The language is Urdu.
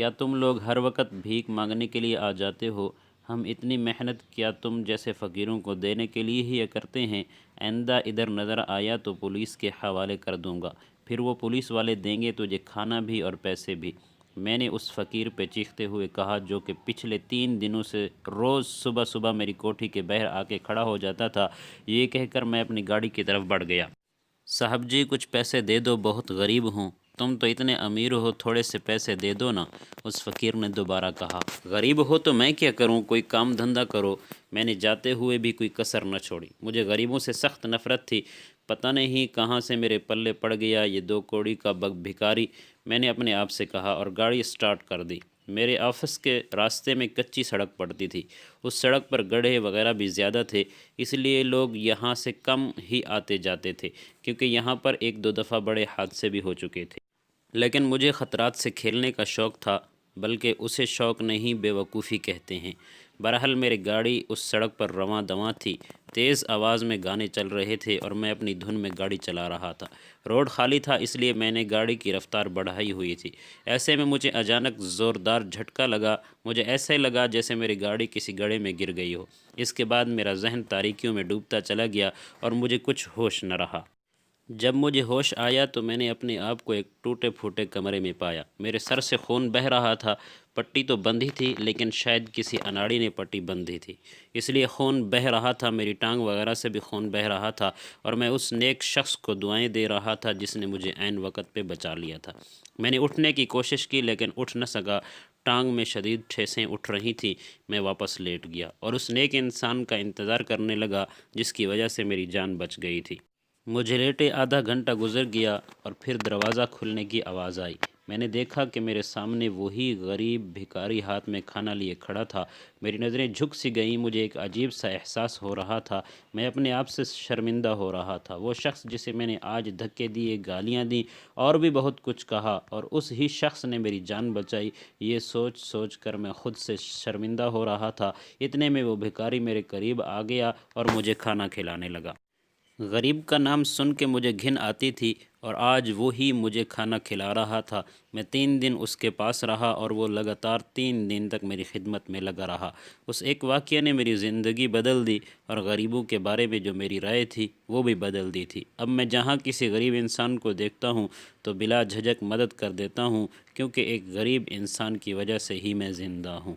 کیا تم لوگ ہر وقت بھیک مانگنے کے لیے آ جاتے ہو؟ ہم اتنی محنت کیا تم جیسے فقیروں کو دینے کے لیے ہی کرتے ہیں؟ آئندہ ادھر نظر آیا تو پولیس کے حوالے کر دوں گا، پھر وہ پولیس والے دیں گے تجھے کھانا بھی اور پیسے بھی۔ میں نے اس فقیر پہ چیختے ہوئے کہا، جو کہ پچھلے 3 دنوں سے روز صبح صبح میری کوٹھی کے باہر آ کے کھڑا ہو جاتا تھا۔ یہ کہہ کر میں اپنی گاڑی کی طرف بڑھ گیا۔ صاحب جی کچھ پیسے دے دو، بہت غریب ہوں۔ تم تو اتنے امیر ہو، تھوڑے سے پیسے دے دو نا، اس فقیر نے دوبارہ کہا۔ غریب ہو تو میں کیا کروں، کوئی کام دھندہ کرو۔ میں نے جاتے ہوئے بھی کوئی کسر نہ چھوڑی۔ مجھے غریبوں سے سخت نفرت تھی۔ پتہ نہیں کہاں سے میرے پلے پڑ گیا یہ 2 کوڑی کا بھکاری، میں نے اپنے آپ سے کہا، اور گاڑی سٹارٹ کر دی۔ میرے آفس کے راستے میں کچی سڑک پڑتی تھی۔ اس سڑک پر گڑھے وغیرہ بھی زیادہ تھے، اس لیے لوگ یہاں سے کم ہی آتے جاتے تھے، کیونکہ یہاں پر 1-2 دفعہ بڑے حادثے بھی ہو چکے تھے۔ لیکن مجھے خطرات سے کھیلنے کا شوق تھا، بلکہ اسے شوق نہیں بے وقوفی کہتے ہیں۔ بہرحال میری گاڑی اس سڑک پر رواں دواں تھی، تیز آواز میں گانے چل رہے تھے اور میں اپنی دھن میں گاڑی چلا رہا تھا۔ روڈ خالی تھا، اس لیے میں نے گاڑی کی رفتار بڑھائی ہوئی تھی۔ ایسے میں مجھے اچانک زوردار جھٹکا لگا۔ مجھے ایسے لگا جیسے میری گاڑی کسی گڑھے میں گر گئی ہو۔ اس کے بعد میرا ذہن تاریکیوں میں ڈوبتا چلا گیا اور مجھے کچھ ہوش نہ رہا۔ جب مجھے ہوش آیا تو میں نے اپنے آپ کو ایک ٹوٹے پھوٹے کمرے میں پایا۔ میرے سر سے خون بہہ رہا تھا۔ پٹی تو بندھی تھی، لیکن شاید کسی اناڑی نے پٹی بندھی تھی، اس لیے خون بہہ رہا تھا۔ میری ٹانگ وغیرہ سے بھی خون بہہ رہا تھا، اور میں اس نیک شخص کو دعائیں دے رہا تھا جس نے مجھے عین وقت پہ بچا لیا تھا۔ میں نے اٹھنے کی کوشش کی لیکن اٹھ نہ سکا۔ ٹانگ میں شدید ٹھیسیں اٹھ رہی تھیں۔ میں واپس لیٹ گیا اور اس نیک انسان کا انتظار کرنے لگا جس کی وجہ سے میری جان بچ گئی تھی۔ مجھے لیٹے آدھا گھنٹہ گزر گیا اور پھر دروازہ کھلنے کی آواز آئی۔ میں نے دیکھا کہ میرے سامنے وہی غریب بھکاری ہاتھ میں کھانا لیے کھڑا تھا۔ میری نظریں جھک سی گئیں۔ مجھے ایک عجیب سا احساس ہو رہا تھا۔ میں اپنے آپ سے شرمندہ ہو رہا تھا۔ وہ شخص جسے میں نے آج دھکے دیے، گالیاں دیں اور بھی بہت کچھ کہا، اور اس ہی شخص نے میری جان بچائی، یہ سوچ سوچ کر میں خود سے شرمندہ ہو رہا تھا۔ اتنے میں وہ بھکاری میرے قریب آ گیا اور مجھے کھانا کھلانے لگا۔ غریب کا نام سن کے مجھے گھن آتی تھی، اور آج وہی مجھے کھانا کھلا رہا تھا۔ میں 3 دن اس کے پاس رہا اور وہ لگاتار 3 دن تک میری خدمت میں لگا رہا۔ اس ایک واقعے نے میری زندگی بدل دی، اور غریبوں کے بارے میں جو میری رائے تھی وہ بھی بدل دی تھی۔ اب میں جہاں کسی غریب انسان کو دیکھتا ہوں تو بلا جھجک مدد کر دیتا ہوں، کیونکہ ایک غریب انسان کی وجہ سے ہی میں زندہ ہوں۔